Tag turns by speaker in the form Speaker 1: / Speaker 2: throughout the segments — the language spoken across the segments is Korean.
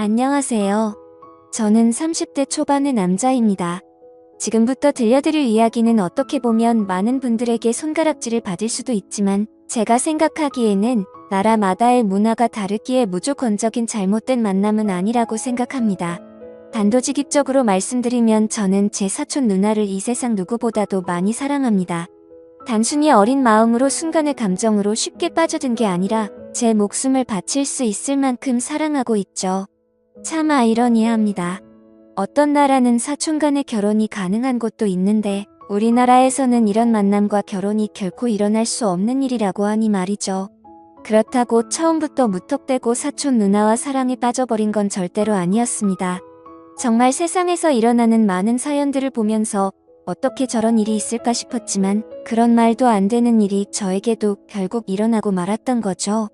Speaker 1: 안녕하세요. 저는 30대 초반의 남자입니다. 지금부터 들려드릴 이야기는 어떻게 보면 많은 분들에게 손가락질을 받을 수도 있지만 제가 생각하기에는 나라마다의 문화가 다르기에 무조건적인 잘못된 만남은 아니라고 생각합니다. 단도직입적으로 말씀드리면 저는 제 사촌 누나를 이 세상 누구보다도 많이 사랑합니다. 단순히 어린 마음으로 순간의 감정으로 쉽게 빠져든 게 아니라 제 목숨을 바칠 수 있을 만큼 사랑하고 있죠. 참 아이러니합니다. 어떤 나라는 사촌 간의 결혼이 가능한 곳도 있는데 우리나라에서는 이런 만남과 결혼이 결코 일어날 수 없는 일이라고 하니 말이죠. 그렇다고 처음부터 무턱대고 사촌 누나와 사랑에 빠져버린 건 절대로 아니었습니다. 정말 세상에서 일어나는 많은 사연들을 보면서 어떻게 저런 일이 있을까 싶었지만 그런 말도 안 되는 일이 저에게도 결국 일어나고 말았던 거죠.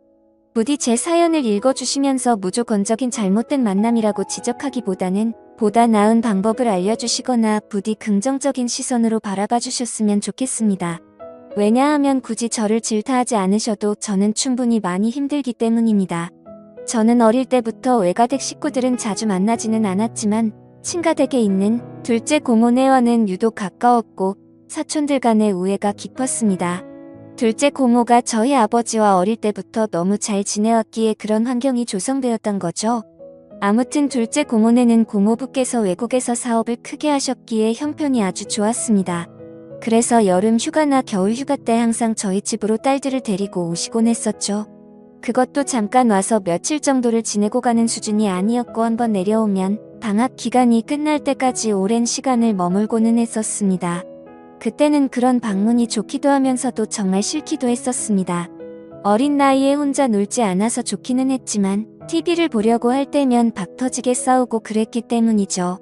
Speaker 1: 부디 제 사연을 읽어주시면서 무조건적인 잘못된 만남이라고 지적하기보다는 보다 나은 방법을 알려주시거나 부디 긍정적인 시선으로 바라봐 주셨으면 좋겠습니다. 왜냐하면 굳이 저를 질타하지 않으셔도 저는 충분히 많이 힘들기 때문입니다. 저는 어릴 때부터 외가댁 식구들은 자주 만나지는 않았지만 친가댁에 있는 둘째 고모네와는 유독 가까웠고 사촌들 간의 우애가 깊었습니다. 둘째 고모가 저희 아버지와 어릴 때부터 너무 잘 지내왔기에 그런 환경이 조성되었던 거죠. 아무튼 둘째 고모네는 고모부께서 외국에서 사업을 크게 하셨기에 형편이 아주 좋았습니다. 그래서 여름 휴가나 겨울 휴가 때 항상 저희 집으로 딸들을 데리고 오시곤 했었죠. 그것도 잠깐 와서 며칠 정도를 지내고 가는 수준이 아니었고 한번 내려오면 방학 기간이 끝날 때까지 오랜 시간을 머물고는 했었습니다. 그때는 그런 방문이 좋기도 하면서도 정말 싫기도 했었습니다. 어린 나이에 혼자 놀지 않아서 좋기는 했지만 TV를 보려고 할 때면 박 터지게 싸우고 그랬기 때문이죠.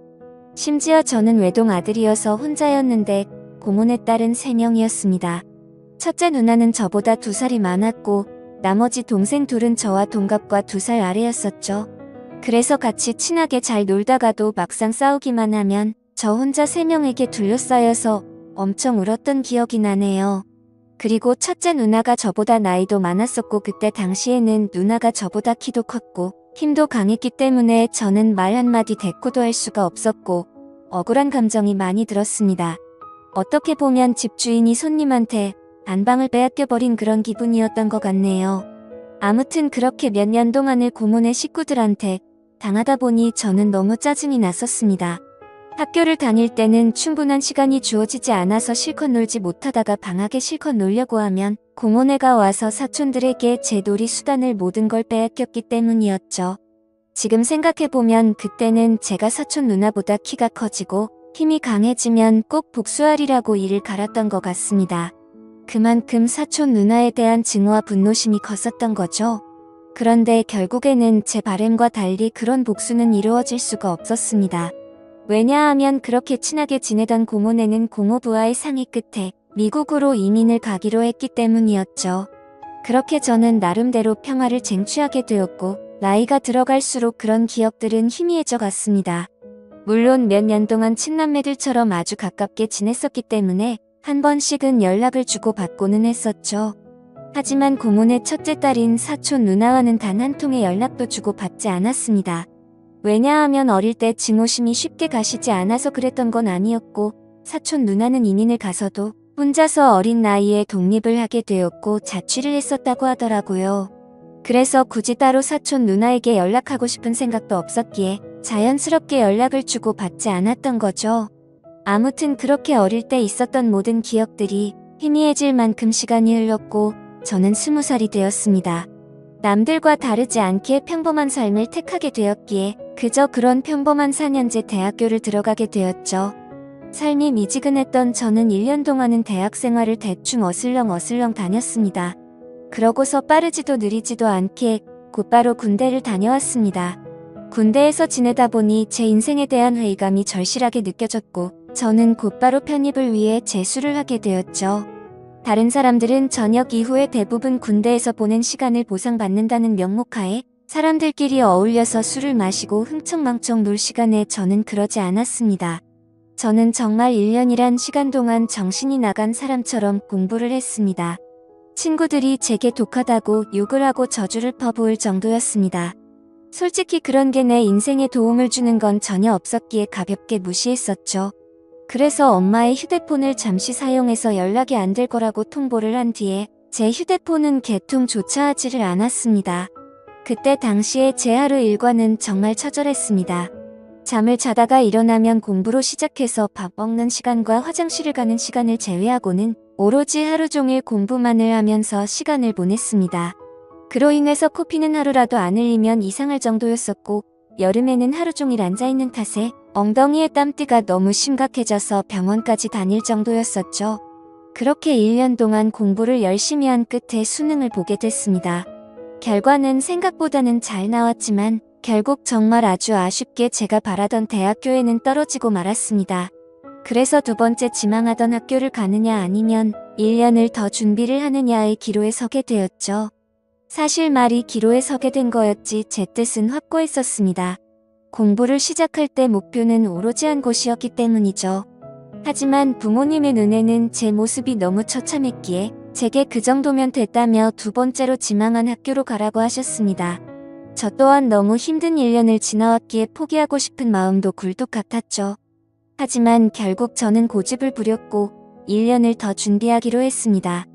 Speaker 1: 심지어 저는 외동 아들이어서 혼자였는데 고모네 딸은 3명이었습니다. 첫째 누나는 저보다 2살이 많았고 나머지 동생 둘은 저와 동갑과 2살 아래였었죠. 그래서 같이 친하게 잘 놀다가도 막상 싸우기만 하면 저 혼자 3명에게 둘러싸여서 엄청 울었던 기억이 나네요. 그리고 첫째 누나가 저보다 나이도 많았었고 그때 당시에는 누나가 저보다 키도 컸고 힘도 강했기 때문에 저는 말 한마디 대꾸도 할 수가 없었고 억울한 감정이 많이 들었습니다. 어떻게 보면 집주인이 손님한테 안방을 빼앗겨버린 그런 기분이었던 것 같네요. 아무튼 그렇게 몇 년 동안을 고모네 식구들한테 당하다 보니 저는 너무 짜증이 났었습니다. 학교를 다닐 때는 충분한 시간이 주어지지 않아서 실컷 놀지 못하다가 방학에 실컷 놀려고 하면 고모네가 와서 사촌들에게 제 놀이 수단을 모든 걸 빼앗겼기 때문이었죠. 지금 생각해보면 그때는 제가 사촌 누나보다 키가 커지고 힘이 강해지면 꼭 복수하리라고 이를 갈았던 것 같습니다. 그만큼 사촌 누나에 대한 증오와 분노심이 컸었던 거죠. 그런데 결국에는 제 바램과 달리 그런 복수는 이루어질 수가 없었습니다. 왜냐하면 그렇게 친하게 지내던 고모네는 고모부와의 상의 끝에 미국으로 이민을 가기로 했기 때문이었죠. 그렇게 저는 나름대로 평화를 쟁취하게 되었고 나이가 들어갈수록 그런 기억들은 희미해져 갔습니다. 물론 몇 년 동안 친남매들처럼 아주 가깝게 지냈었기 때문에 한 번씩은 연락을 주고받고는 했었죠. 하지만 고모네 첫째 딸인 사촌 누나와는 단 한 통의 연락도 주고받지 않았습니다. 왜냐하면 어릴 때 증오심이 쉽게 가시지 않아서 그랬던 건 아니었고 사촌 누나는 이민을 가서도 혼자서 어린 나이에 독립을 하게 되었고 자취를 했었다고 하더라고요. 그래서 굳이 따로 사촌 누나에게 연락하고 싶은 생각도 없었기에 자연스럽게 연락을 주고받지 않았던 거죠. 아무튼 그렇게 어릴 때 있었던 모든 기억들이 희미해질 만큼 시간이 흘렀고 저는 20살이 되었습니다. 남들과 다르지 않게 평범한 삶을 택하게 되었기에 그저 그런 평범한 4년제 대학교를 들어가게 되었죠. 삶이 미지근했던 저는 1년 동안은 대학 생활을 대충 어슬렁 다녔습니다. 그러고서 빠르지도 느리지도 않게 곧바로 군대를 다녀왔습니다. 군대에서 지내다 보니 제 인생에 대한 회의감이 절실하게 느껴졌고 저는 곧바로 편입을 위해 재수를 하게 되었죠. 다른 사람들은 전역 이후에 대부분 군대에서 보낸 시간을 보상받는다는 명목하에 사람들끼리 어울려서 술을 마시고 흥청망청 놀 시간에 저는 그러지 않았습니다. 저는 정말 1년이란 시간 동안 정신이 나간 사람처럼 공부를 했습니다. 친구들이 제게 독하다고 욕을 하고 저주를 퍼부을 정도였습니다. 솔직히 그런 게 내 인생에 도움을 주는 건 전혀 없었기에 가볍게 무시했었죠. 그래서 엄마의 휴대폰을 잠시 사용해서 연락이 안 될 거라고 통보를 한 뒤에 제 휴대폰은 개통조차 하지를 않았습니다. 그때 당시에 제 하루 일과는 정말 처절했습니다. 잠을 자다가 일어나면 공부로 시작해서 밥 먹는 시간과 화장실을 가는 시간을 제외하고는 오로지 하루 종일 공부만을 하면서 시간을 보냈습니다. 그로 인해서 코피는 하루라도 안 흘리면 이상할 정도였었고 여름에는 하루 종일 앉아있는 탓에 엉덩이에 땀띠가 너무 심각해져서 병원까지 다닐 정도였었죠. 그렇게 1년 동안 공부를 열심히 한 끝에 수능을 보게 됐습니다. 결과는 생각보다는 잘 나왔지만 결국 정말 아주 아쉽게 제가 바라던 대학교에는 떨어지고 말았습니다. 그래서 두 번째 지망하던 학교를 가느냐 아니면 1년을 더 준비를 하느냐의 기로에 서게 되었죠. 사실 말이 기로에 서게 된 거였지 제 뜻은 확고했었습니다. 공부를 시작할 때 목표는 오로지 한 곳이었기 때문이죠. 하지만 부모님의 눈에는 제 모습이 너무 처참했기에 제게 그 정도면 됐다며 두 번째로 지망한 학교로 가라고 하셨습니다. 저 또한 너무 힘든 1년을 지나왔기에 포기하고 싶은 마음도 굴뚝 같았죠. 하지만 결국 저는 고집을 부렸고 1년을 더 준비하기로 했습니다.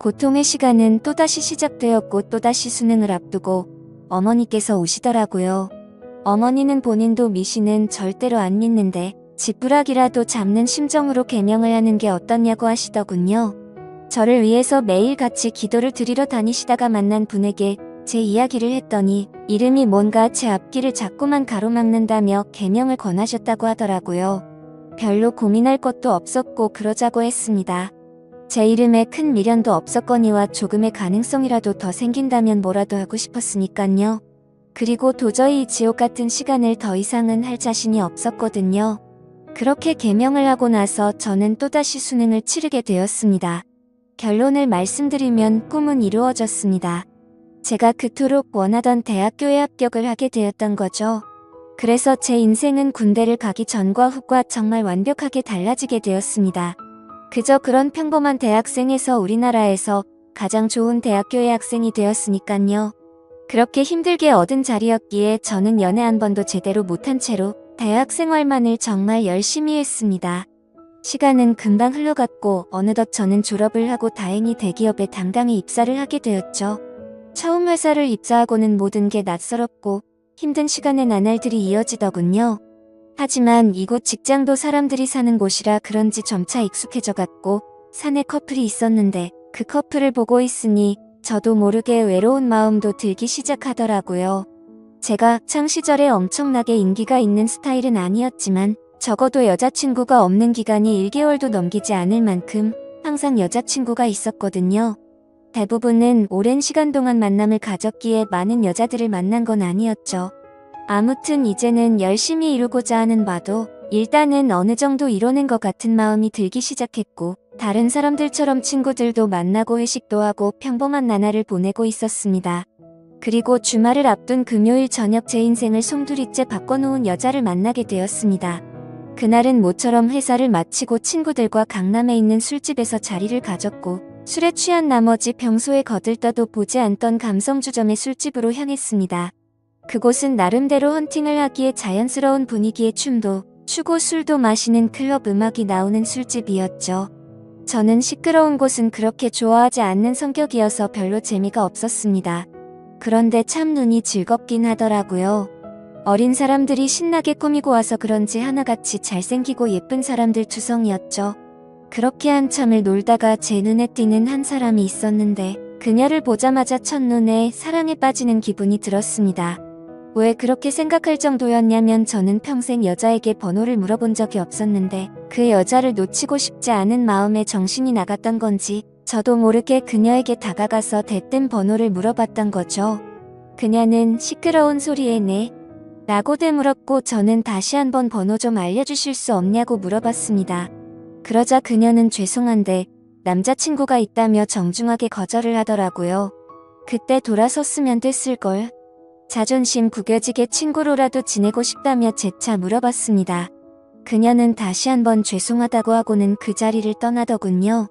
Speaker 1: 고통의 시간은 또다시 시작되었고 또다시 수능을 앞두고 어머니께서 오시더라고요. 어머니는 본인도 미신은 절대로 안 믿는데 지푸라기라도 잡는 심정으로 개명을 하는 게 어떻냐고 하시더군요. 저를 위해서 매일 같이 기도를 드리러 다니시다가 만난 분에게 제 이야기를 했더니 이름이 뭔가 제 앞길을 자꾸만 가로막는다며 개명을 권하셨다고 하더라고요. 별로 고민할 것도 없었고 그러자고 했습니다. 제 이름에 큰 미련도 없었거니와 조금의 가능성이라도 더 생긴다면 뭐라도 하고 싶었으니깐요. 그리고 도저히 지옥 같은 시간을 더 이상은 할 자신이 없었거든요. 그렇게 개명을 하고 나서 저는 또다시 수능을 치르게 되었습니다. 결론을 말씀드리면 꿈은 이루어졌습니다. 제가 그토록 원하던 대학교에 합격을 하게 되었던 거죠. 그래서 제 인생은 군대를 가기 전과 후과 정말 완벽하게 달라지게 되었습니다. 그저 그런 평범한 대학생에서 우리나라에서 가장 좋은 대학교의 학생이 되었으니깐요. 그렇게 힘들게 얻은 자리였기에 저는 연애 한 번도 제대로 못한 채로 대학 생활만을 정말 열심히 했습니다. 시간은 금방 흘러갔고 어느덧 저는 졸업을 하고 다행히 대기업에 당당히 입사를 하게 되었죠. 처음 회사를 입사하고는 모든 게 낯설었고 힘든 시간의 나날들이 이어지더군요. 하지만 이곳 직장도 사람들이 사는 곳이라 그런지 점차 익숙해져 갔고 사내 커플이 있었는데 그 커플을 보고 있으니 저도 모르게 외로운 마음도 들기 시작하더라고요. 제가 학창 시절에 엄청나게 인기가 있는 스타일은 아니었지만 적어도 여자친구가 없는 기간이 1개월도 넘기지 않을 만큼 항상 여자친구가 있었거든요. 대부분은 오랜 시간 동안 만남을 가졌기에 많은 여자들을 만난 건 아니었죠. 아무튼 이제는 열심히 이루고자 하는 바도 일단은 어느 정도 이뤄낸 것 같은 마음이 들기 시작했고 다른 사람들처럼 친구들도 만나고 회식도 하고 평범한 나날을 보내고 있었습니다. 그리고 주말을 앞둔 금요일 저녁 제 인생을 송두리째 바꿔놓은 여자를 만나게 되었습니다. 그날은 모처럼 회사를 마치고 친구들과 강남에 있는 술집에서 자리를 가졌고 술에 취한 나머지 평소에 거들떠도 보지 않던 감성주점의 술집으로 향했습니다. 그곳은 나름대로 헌팅을 하기에 자연스러운 분위기의 춤도 추고 술도 마시는 클럽 음악이 나오는 술집이었죠. 저는 시끄러운 곳은 그렇게 좋아하지 않는 성격이어서 별로 재미가 없었습니다. 그런데 참 눈이 즐겁긴 하더라고요. 어린 사람들이 신나게 꾸미고 와서 그런지 하나같이 잘생기고 예쁜 사람들 투성이었죠. 그렇게 한참을 놀다가 제 눈에 띄는 한 사람이 있었는데 그녀를 보자마자 첫눈에 사랑에 빠지는 기분이 들었습니다. 왜 그렇게 생각할 정도였냐면 저는 평생 여자에게 번호를 물어본 적이 없었는데 그 여자를 놓치고 싶지 않은 마음에 정신이 나갔던 건지 저도 모르게 그녀에게 다가가서 대뜸 번호를 물어봤던 거죠. 그녀는 시끄러운 소리에 네 라고 되물었고 저는 다시 한번 번호 좀 알려주실 수 없냐고 물어봤습니다. 그러자 그녀는 죄송한데 남자친구가 있다며 정중하게 거절을 하더라고요. 그때 돌아섰으면 됐을걸. 자존심 구겨지게 친구로라도 지내고 싶다며 재차 물어봤습니다. 그녀는 다시 한번 죄송하다고 하고는 그 자리를 떠나더군요.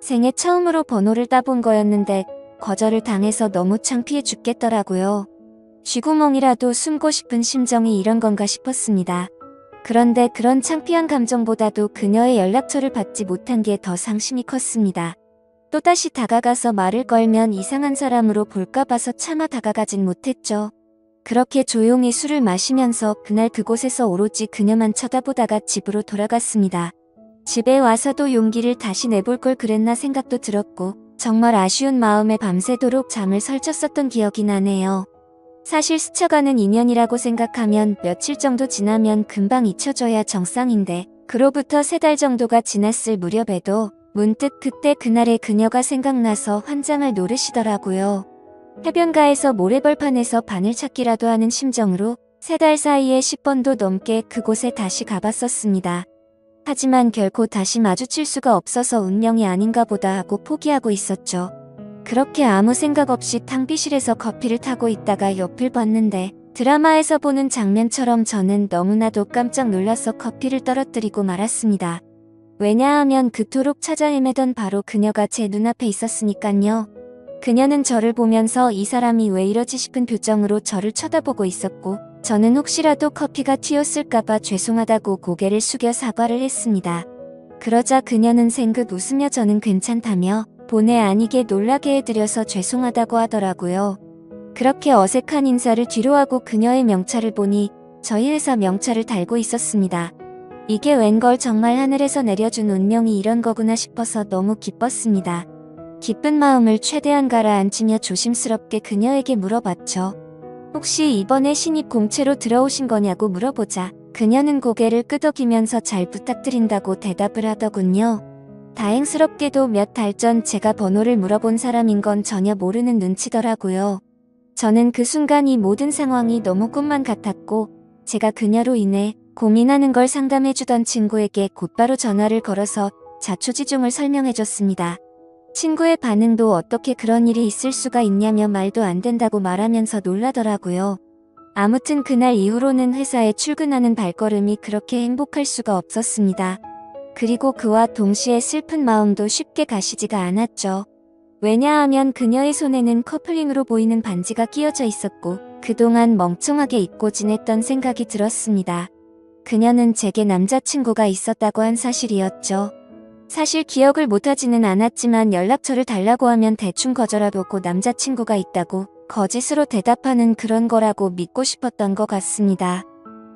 Speaker 1: 생애 처음으로 번호를 따본 거였는데 거절을 당해서 너무 창피해 죽겠더라고요. 쥐구멍이라도 숨고 싶은 심정이 이런 건가 싶었습니다. 그런데 그런 창피한 감정보다도 그녀의 연락처를 받지 못한 게 더 상심이 컸습니다. 또다시 다가가서 말을 걸면 이상한 사람으로 볼까 봐서 차마 다가가진 못했죠. 그렇게 조용히 술을 마시면서 그날 그곳에서 오로지 그녀만 쳐다보다가 집으로 돌아갔습니다. 집에 와서도 용기를 다시 내볼 걸 그랬나 생각도 들었고 정말 아쉬운 마음에 밤새도록 잠을 설쳤었던 기억이 나네요. 사실 스쳐가는 인연이라고 생각하면 며칠 정도 지나면 금방 잊혀져야 정상인데 그로부터 3달 정도가 지났을 무렵에도 문득 그때 그날의 그녀가 생각나서 환장을 노르시더라고요. 해변가에서 모래벌판에서 바늘찾기라도 하는 심정으로 3달 사이에 10번도 넘게 그곳에 다시 가봤었습니다. 하지만 결코 다시 마주칠 수가 없어서 운명이 아닌가 보다 하고 포기하고 있었죠. 그렇게 아무 생각 없이 탕비실에서 커피를 타고 있다가 옆을 봤는데 드라마에서 보는 장면처럼 저는 너무나도 깜짝 놀라서 커피를 떨어뜨리고 말았습니다. 왜냐하면 그토록 찾아 헤매던 바로 그녀가 제 눈앞에 있었으니깐요. 그녀는 저를 보면서 이 사람이 왜 이러지 싶은 표정으로 저를 쳐다보고 있었고 저는 혹시라도 커피가 튀었을까봐 죄송하다고 고개를 숙여 사과를 했습니다. 그러자 그녀는 생긋 웃으며 저는 괜찮다며 본의 아니게 놀라게 해드려서 죄송하다고 하더라고요. 그렇게 어색한 인사를 뒤로하고 그녀의 명찰을 보니 저희 회사 명찰을 달고 있었습니다. 이게 웬걸 정말 하늘에서 내려준 운명이 이런 거구나 싶어서 너무 기뻤습니다. 기쁜 마음을 최대한 가라앉히며 조심스럽게 그녀에게 물어봤죠. 혹시 이번에 신입 공채로 들어오신 거냐고 물어보자 그녀는 고개를 끄덕이면서 잘 부탁드린다고 대답을 하더군요. 다행스럽게도 몇 달 전 제가 번호를 물어본 사람인 건 전혀 모르는 눈치더라고요. 저는 그 순간 이 모든 상황이 너무 꿈만 같았고 제가 그녀로 인해 고민하는 걸 상담해주던 친구에게 곧바로 전화를 걸어서 자초지종을 설명해줬습니다. 친구의 반응도 어떻게 그런 일이 있을 수가 있냐며 말도 안 된다고 말하면서 놀라더라고요. 아무튼 그날 이후로는 회사에 출근하는 발걸음이 그렇게 행복할 수가 없었습니다. 그리고 그와 동시에 슬픈 마음도 쉽게 가시지가 않았죠. 왜냐하면 그녀의 손에는 커플링으로 보이는 반지가 끼어져 있었고 그동안 멍청하게 잊고 지냈던 생각이 들었습니다. 그녀는 제게 남자친구가 있었다고 한 사실이었죠. 사실 기억을 못하지는 않았지만 연락처를 달라고 하면 대충 거절하고 남자친구가 있다고 거짓으로 대답하는 그런 거라고 믿고 싶었던 것 같습니다.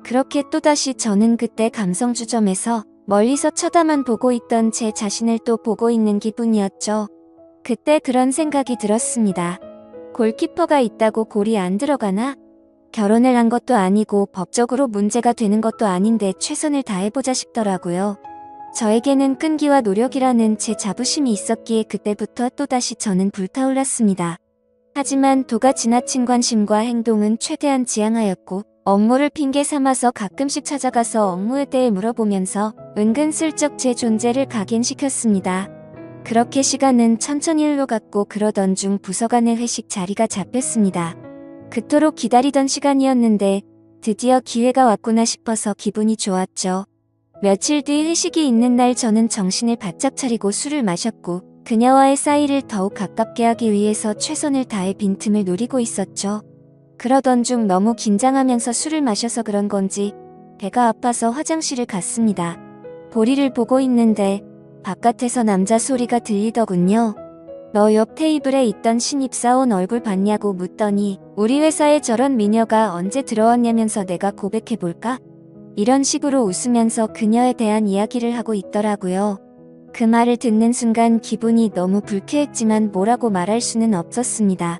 Speaker 1: 그렇게 또다시 저는 그때 감성주점에서 멀리서 쳐다만 보고 있던 제 자신을 또 보고 있는 기분이었죠. 그때 그런 생각이 들었습니다. 골키퍼가 있다고 골이 안 들어가나? 결혼을 한 것도 아니고 법적으로 문제가 되는 것도 아닌데 최선을 다해보자 싶더라고요. 저에게는 끈기와 노력이라는 제 자부심이 있었기에 그때부터 또다시 저는 불타올랐습니다. 하지만 도가 지나친 관심과 행동은 최대한 지양하였고 업무를 핑계 삼아서 가끔씩 찾아가서 업무에 대해 물어보면서 은근슬쩍 제 존재를 각인시켰습니다. 그렇게 시간은 천천히 흘러갔고 그러던 중 부서 간의 회식 자리가 잡혔습니다. 그토록 기다리던 시간이었는데 드디어 기회가 왔구나 싶어서 기분이 좋았죠. 며칠 뒤 회식이 있는 날 저는 정신을 바짝 차리고 술을 마셨고 그녀와의 사이를 더욱 가깝게 하기 위해서 최선을 다해 빈틈을 노리고 있었죠. 그러던 중 너무 긴장하면서 술을 마셔서 그런 건지 배가 아파서 화장실을 갔습니다. 보리를 보고 있는데 바깥에서 남자 소리가 들리더군요. 너 옆 테이블에 있던 신입사원 얼굴 봤냐고 묻더니 우리 회사에 저런 미녀가 언제 들어왔냐면서 내가 고백해볼까? 이런 식으로 웃으면서 그녀에 대한 이야기를 하고 있더라고요. 그 말을 듣는 순간 기분이 너무 불쾌했지만 뭐라고 말할 수는 없었습니다.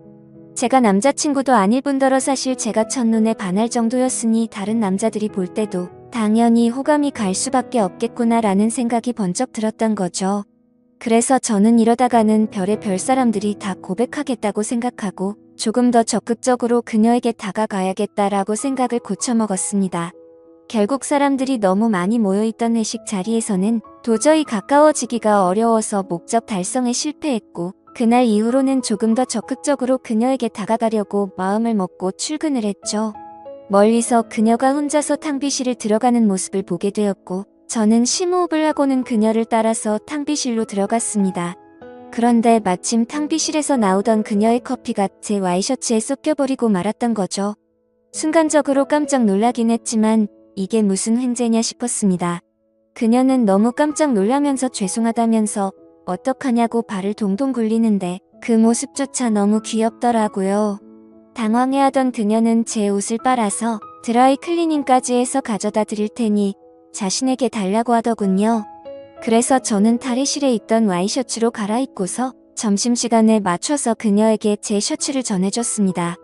Speaker 1: 제가 남자친구도 아닐 뿐더러 사실 제가 첫눈에 반할 정도였으니 다른 남자들이 볼 때도 당연히 호감이 갈 수밖에 없겠구나라는 생각이 번쩍 들었던 거죠. 그래서 저는 이러다가는 별의별 사람들이 다 고백하겠다고 생각하고 조금 더 적극적으로 그녀에게 다가가야겠다라고 생각을 고쳐먹었습니다. 결국 사람들이 너무 많이 모여있던 회식 자리에서는 도저히 가까워지기가 어려워서 목적 달성에 실패했고 그날 이후로는 조금 더 적극적으로 그녀에게 다가가려고 마음을 먹고 출근을 했죠. 멀리서 그녀가 혼자서 탕비실을 들어가는 모습을 보게 되었고 저는 심호흡을 하고는 그녀를 따라서 탕비실로 들어갔습니다. 그런데 마침 탕비실에서 나오던 그녀의 커피가 제 와이셔츠에 쏟겨버리고 말았던 거죠. 순간적으로 깜짝 놀라긴 했지만 이게 무슨 횡재냐 싶었습니다. 그녀는 너무 깜짝 놀라면서 죄송하다면서 어떡하냐고 발을 동동 굴리는데 그 모습조차 너무 귀엽더라고요. 당황해하던 그녀는 제 옷을 빨아서 드라이 클리닝까지 해서 가져다 드릴 테니 자신에게 달라고 하더군요. 그래서 저는 탈의실에 있던 와이셔츠로 갈아입고서 점심시간에 맞춰서 그녀에게 제 셔츠를 전해줬습니다.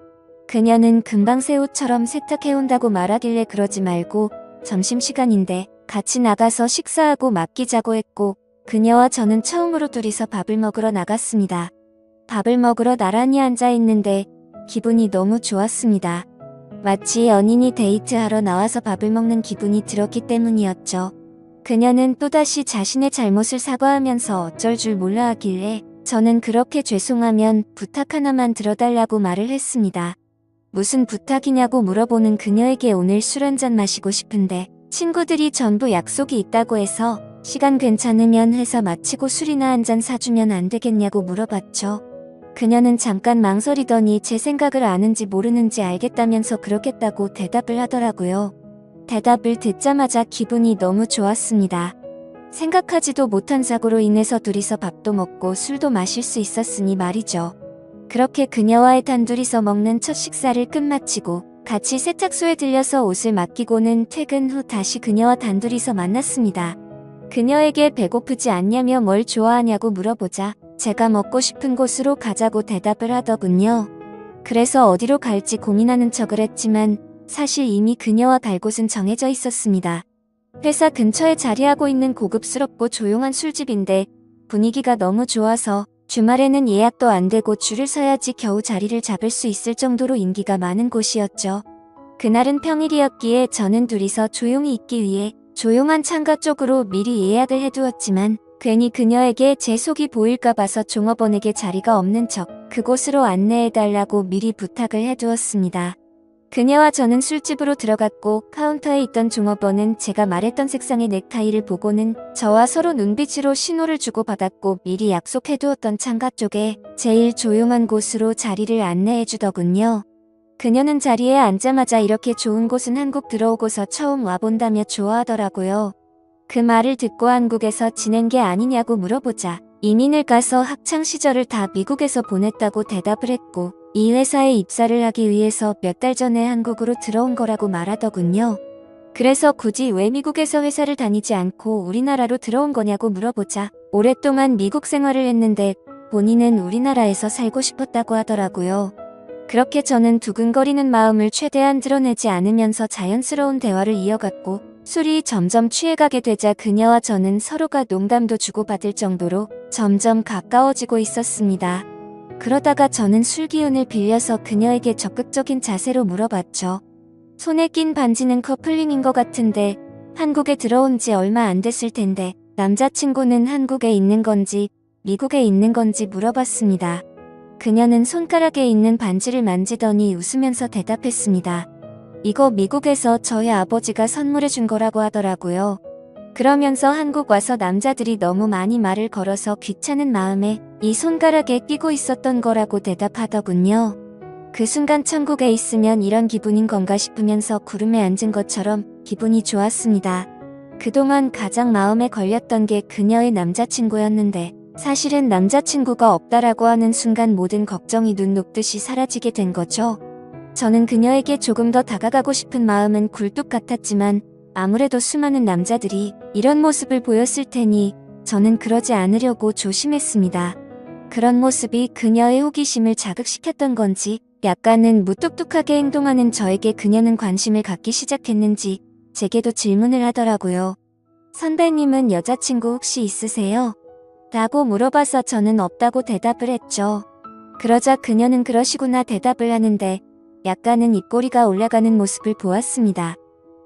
Speaker 1: 그녀는 금방 새 옷처럼 세탁해온다고 말하길래 그러지 말고 점심시간인데 같이 나가서 식사하고 맡기자고 했고 그녀와 저는 처음으로 둘이서 밥을 먹으러 나갔습니다. 밥을 먹으러 나란히 앉아있는데 기분이 너무 좋았습니다. 마치 연인이 데이트하러 나와서 밥을 먹는 기분이 들었기 때문이었죠. 그녀는 또다시 자신의 잘못을 사과하면서 어쩔 줄 몰라 하길래 저는 그렇게 죄송하면 부탁 하나만 들어달라고 말을 했습니다. 무슨 부탁이냐고 물어보는 그녀에게 오늘 술 한잔 마시고 싶은데 친구들이 전부 약속이 있다고 해서 시간 괜찮으면 회사 마치고 술이나 한잔 사주면 안 되겠냐고 물어봤죠. 그녀는 잠깐 망설이더니 제 생각을 아는지 모르는지 알겠다면서 그렇겠다고 대답을 하더라고요. 대답을 듣자마자 기분이 너무 좋았습니다. 생각하지도 못한 사고로 인해서 둘이서 밥도 먹고 술도 마실 수 있었으니 말이죠. 그렇게 그녀와의 단둘이서 먹는 첫 식사를 끝마치고 같이 세탁소에 들려서 옷을 맡기고는 퇴근 후 다시 그녀와 단둘이서 만났습니다. 그녀에게 배고프지 않냐며 뭘 좋아하냐고 물어보자 제가 먹고 싶은 곳으로 가자고 대답을 하더군요. 그래서 어디로 갈지 고민하는 척을 했지만 사실 이미 그녀와 갈 곳은 정해져 있었습니다. 회사 근처에 자리하고 있는 고급스럽고 조용한 술집인데 분위기가 너무 좋아서 주말에는 예약도 안 되고 줄을 서야지 겨우 자리를 잡을 수 있을 정도로 인기가 많은 곳이었죠. 그날은 평일이었기에 저는 둘이서 조용히 있기 위해 조용한 창가 쪽으로 미리 예약을 해두었지만 괜히 그녀에게 제 속이 보일까 봐서 종업원에게 자리가 없는 척 그곳으로 안내해달라고 미리 부탁을 해두었습니다. 그녀와 저는 술집으로 들어갔고 카운터에 있던 종업원은 제가 말했던 색상의 넥타이를 보고는 저와 서로 눈빛으로 신호를 주고받았고 미리 약속해두었던 창가 쪽에 제일 조용한 곳으로 자리를 안내해주더군요. 그녀는 자리에 앉자마자 이렇게 좋은 곳은 한국 들어오고서 처음 와본다며 좋아하더라고요. 그 말을 듣고 한국에서 지낸 게 아니냐고 물어보자 이민을 가서 학창시절을 다 미국에서 보냈다고 대답을 했고 이 회사에 입사를 하기 위해서 몇 달 전에 한국으로 들어온 거라고 말하더군요. 그래서 굳이 왜 미국에서 회사를 다니지 않고 우리나라로 들어온 거냐고 물어보자 오랫동안 미국 생활을 했는데 본인은 우리나라에서 살고 싶었다고 하더라고요. 그렇게 저는 두근거리는 마음을 최대한 드러내지 않으면서 자연스러운 대화를 이어갔고 술이 점점 취해가게 되자 그녀와 저는 서로가 농담도 주고받을 정도로 점점 가까워지고 있었습니다. 그러다가 저는 술 기운을 빌려서 그녀에게 적극적인 자세로 물어봤죠. 손에 낀 반지는 커플링인 것 같은데 한국에 들어온 지 얼마 안 됐을 텐데 남자친구는 한국에 있는 건지 미국에 있는 건지 물어봤습니다. 그녀는 손가락에 있는 반지를 만지더니 웃으면서 대답했습니다. 이거 미국에서 저희 아버지가 선물해 준 거라고 하더라고요. 그러면서 한국 와서 남자들이 너무 많이 말을 걸어서 귀찮은 마음에 이 손가락에 끼고 있었던 거라고 대답하더군요. 그 순간 천국에 있으면 이런 기분인 건가 싶으면서 구름에 앉은 것처럼 기분이 좋았습니다. 그동안 가장 마음에 걸렸던 게 그녀의 남자친구였는데 사실은 남자친구가 없다라고 하는 순간 모든 걱정이 눈 녹듯이 사라지게 된 거죠. 저는 그녀에게 조금 더 다가가고 싶은 마음은 굴뚝 같았지만 아무래도 수많은 남자들이 이런 모습을 보였을 테니 저는 그러지 않으려고 조심했습니다. 그런 모습이 그녀의 호기심을 자극시켰던 건지 약간은 무뚝뚝하게 행동하는 저에게 그녀는 관심을 갖기 시작했는지 제게도 질문을 하더라고요. 선배님은 여자친구 혹시 있으세요? 라고 물어봐서 저는 없다고 대답을 했죠. 그러자 그녀는 그러시구나 대답을 하는데 약간은 입꼬리가 올라가는 모습을 보았습니다.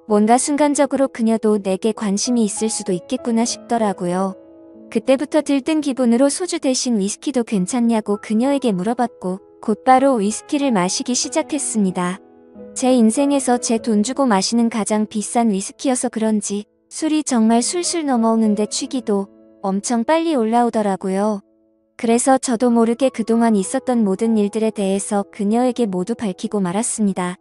Speaker 1: 뭔가 순간적으로 그녀도 내게 관심이 있을 수도 있겠구나 싶더라고요. 그때부터 들뜬 기분으로 소주 대신 위스키도 괜찮냐고 그녀에게 물어봤고 곧바로 위스키를 마시기 시작했습니다. 제 인생에서 제 돈 주고 마시는 가장 비싼 위스키여서 그런지 술이 정말 술술 넘어오는데 취기도 엄청 빨리 올라오더라고요. 그래서 저도 모르게 그동안 있었던 모든 일들에 대해서 그녀에게 모두 밝히고 말았습니다.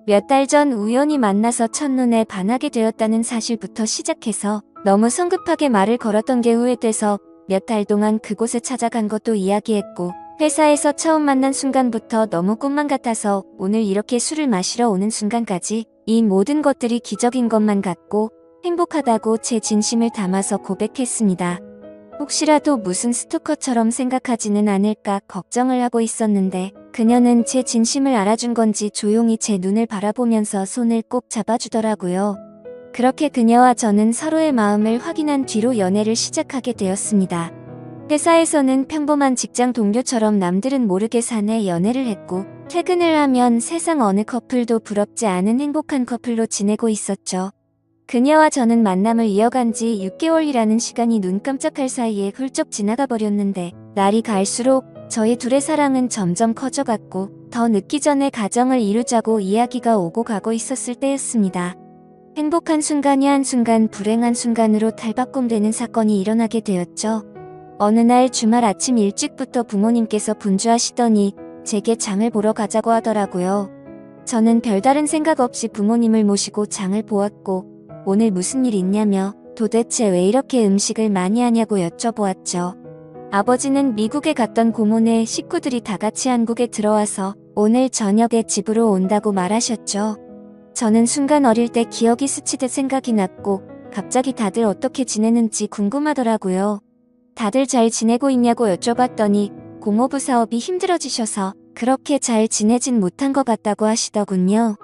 Speaker 1: 몇 달 전 우연히 만나서 첫눈에 반하게 되었다는 사실부터 시작해서 너무 성급하게 말을 걸었던 게 후회돼서 몇 달 동안 그곳에 찾아간 것도 이야기했고, 회사에서 처음 만난 순간부터 너무 꿈만 같아서 오늘 이렇게 술을 마시러 오는 순간까지 이 모든 것들이 기적인 것만 같고 행복하다고 제 진심을 담아서 고백했습니다. 혹시라도 무슨 스토커처럼 생각하지는 않을까 걱정을 하고 있었는데 그녀는 제 진심을 알아준 건지 조용히 제 눈을 바라보면서 손을 꼭 잡아주더라고요. 그렇게 그녀와 저는 서로의 마음을 확인한 뒤로 연애를 시작하게 되었습니다. 회사에서는 평범한 직장 동료처럼 남들은 모르게 사내 연애를 했고, 퇴근을 하면 세상 어느 커플도 부럽지 않은 행복한 커플로 지내고 있었죠. 그녀와 저는 만남을 이어간 지 6개월이라는 시간이 눈 깜짝할 사이에 훌쩍 지나가 버렸는데, 날이 갈수록 저희 둘의 사랑은 점점 커져갔고, 더 늦기 전에 가정을 이루자고 이야기가 오고 가고 있었을 때였습니다. 행복한 순간이 한순간 불행한 순간으로 탈바꿈되는 사건이 일어나게 되었죠. 어느 날 주말 아침 일찍부터 부모님께서 분주하시더니 제게 장을 보러 가자고 하더라고요. 저는 별다른 생각 없이 부모님을 모시고 장을 보았고, 오늘 무슨 일 있냐며 도대체 왜 이렇게 음식을 많이 하냐고 여쭤보았죠. 아버지는 미국에 갔던 고모네 식구들이 다 같이 한국에 들어와서 오늘 저녁에 집으로 온다고 말하셨죠. 저는 순간 어릴 때 기억이 스치듯 생각이 났고 갑자기 다들 어떻게 지내는지 궁금하더라고요. 다들 잘 지내고 있냐고 여쭤봤더니 공허부 사업이 힘들어지셔서 그렇게 잘 지내진 못한 것 같다고 하시더군요.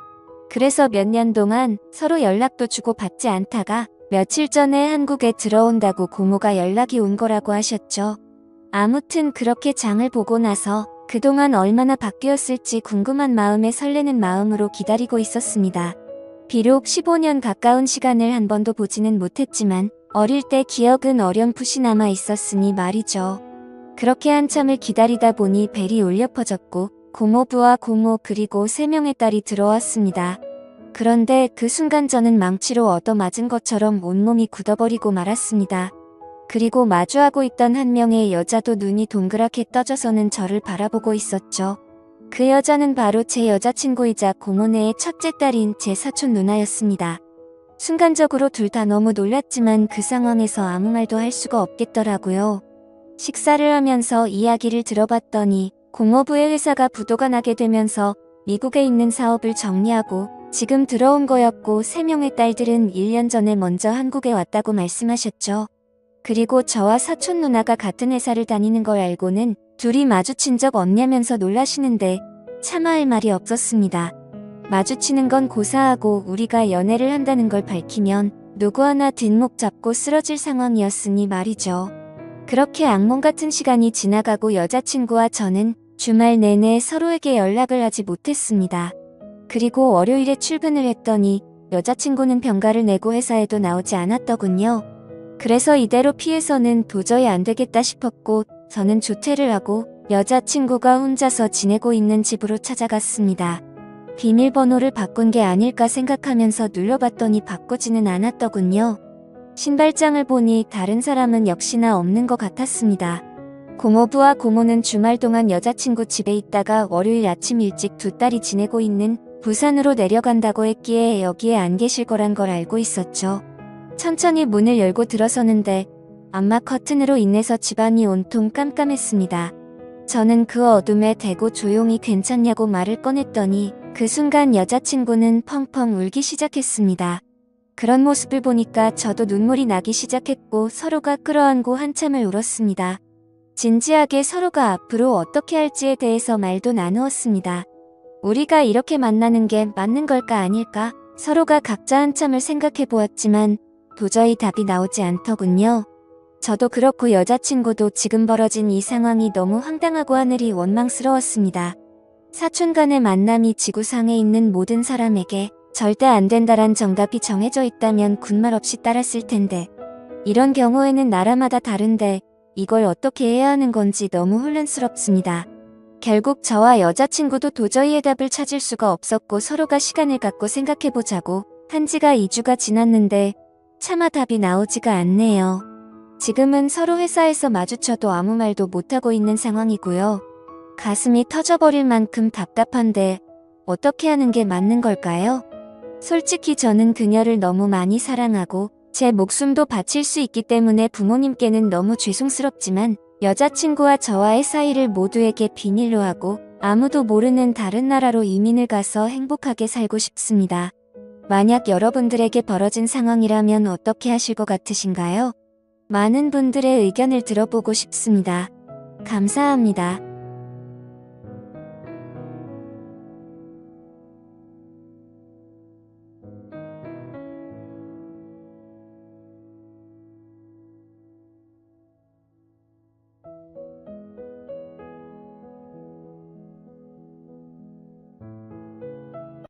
Speaker 1: 그래서 몇 년 동안 서로 연락도 주고 받지 않다가 며칠 전에 한국에 들어온다고 고모가 연락이 온 거라고 하셨죠. 아무튼 그렇게 장을 보고 나서 그동안 얼마나 바뀌었을지 궁금한 마음에 설레는 마음으로 기다리고 있었습니다. 비록 15년 가까운 시간을 한 번도 보지는 못했지만 어릴 때 기억은 어렴풋이 남아 있었으니 말이죠. 그렇게 한참을 기다리다 보니 벨이 울려 퍼졌고 고모부와 고모 그리고 3명의 딸이 들어왔습니다. 그런데 그 순간 저는 망치로 얻어맞은 것처럼 온몸이 굳어버리고 말았습니다. 그리고 마주하고 있던 한 명의 여자도 눈이 동그랗게 떠져서는 저를 바라보고 있었죠. 그 여자는 바로 제 여자친구이자 고모네의 첫째 딸인 제 사촌 누나였습니다. 순간적으로 둘 다 너무 놀랐지만 그 상황에서 아무 말도 할 수가 없겠더라고요. 식사를 하면서 이야기를 들어봤더니 공허부의 회사가 부도가 나게 되면서 미국에 있는 사업을 정리하고 지금 들어온 거였고 3명의 딸들은 1년 전에 먼저 한국에 왔다고 말씀하셨죠. 그리고 저와 사촌 누나가 같은 회사를 다니는 걸 알고는 둘이 마주친 적 없냐면서 놀라시는데 차마 할 말이 없었습니다. 마주치는 건 고사하고 우리가 연애를 한다는 걸 밝히면 누구 하나 뒷목 잡고 쓰러질 상황이었으니 말이죠. 그렇게 악몽 같은 시간이 지나가고 여자친구와 저는 주말 내내 서로에게 연락을 하지 못했습니다. 그리고 월요일에 출근을 했더니 여자친구는 병가를 내고 회사에도 나오지 않았더군요. 그래서 이대로 피해서는 도저히 안 되겠다 싶었고 저는 조퇴를 하고 여자친구가 혼자서 지내고 있는 집으로 찾아갔습니다. 비밀번호를 바꾼 게 아닐까 생각하면서 눌러봤더니 바꾸지는 않았더군요. 신발장을 보니 다른 사람은 역시나 없는 것 같았습니다. 고모부와 고모는 주말 동안 여자친구 집에 있다가 월요일 아침 일찍 두 딸이 지내고 있는 부산으로 내려간다고 했기에 여기에 안 계실 거란 걸 알고 있었죠. 천천히 문을 열고 들어서는데 암막 커튼으로 인해서 집안이 온통 깜깜했습니다. 저는 그 어둠에 대고 조용히 괜찮냐고 말을 꺼냈더니 그 순간 여자친구는 펑펑 울기 시작했습니다. 그런 모습을 보니까 저도 눈물이 나기 시작했고 서로가 끌어안고 한참을 울었습니다. 진지하게 서로가 앞으로 어떻게 할지에 대해서 말도 나누었습니다. 우리가 이렇게 만나는 게 맞는 걸까 아닐까? 서로가 각자 한참을 생각해 보았지만 도저히 답이 나오지 않더군요. 저도 그렇고 여자친구도 지금 벌어진 이 상황이 너무 황당하고 하늘이 원망스러웠습니다. 사촌 간의 만남이 지구상에 있는 모든 사람에게 절대 안 된다란 정답이 정해져 있다면 군말 없이 따랐을 텐데 이런 경우에는 나라마다 다른데 이걸 어떻게 해야 하는 건지 너무 혼란스럽습니다. 결국 저와 여자친구도 도저히 해답을 찾을 수가 없었고 서로가 시간을 갖고 생각해보자고 한 지가 2주가 지났는데 차마 답이 나오지가 않네요. 지금은 서로 회사에서 마주쳐도 아무 말도 못하고 있는 상황이고요. 가슴이 터져버릴 만큼 답답한데 어떻게 하는 게 맞는 걸까요? 솔직히 저는 그녀를 너무 많이 사랑하고 제 목숨도 바칠 수 있기 때문에 부모님께는 너무 죄송스럽지만 여자친구와 저와의 사이를 모두에게 비밀로 하고 아무도 모르는 다른 나라로 이민을 가서 행복하게 살고 싶습니다. 만약 여러분들에게 벌어진 상황이라면 어떻게 하실 것 같으신가요? 많은 분들의 의견을 들어보고 싶습니다. 감사합니다.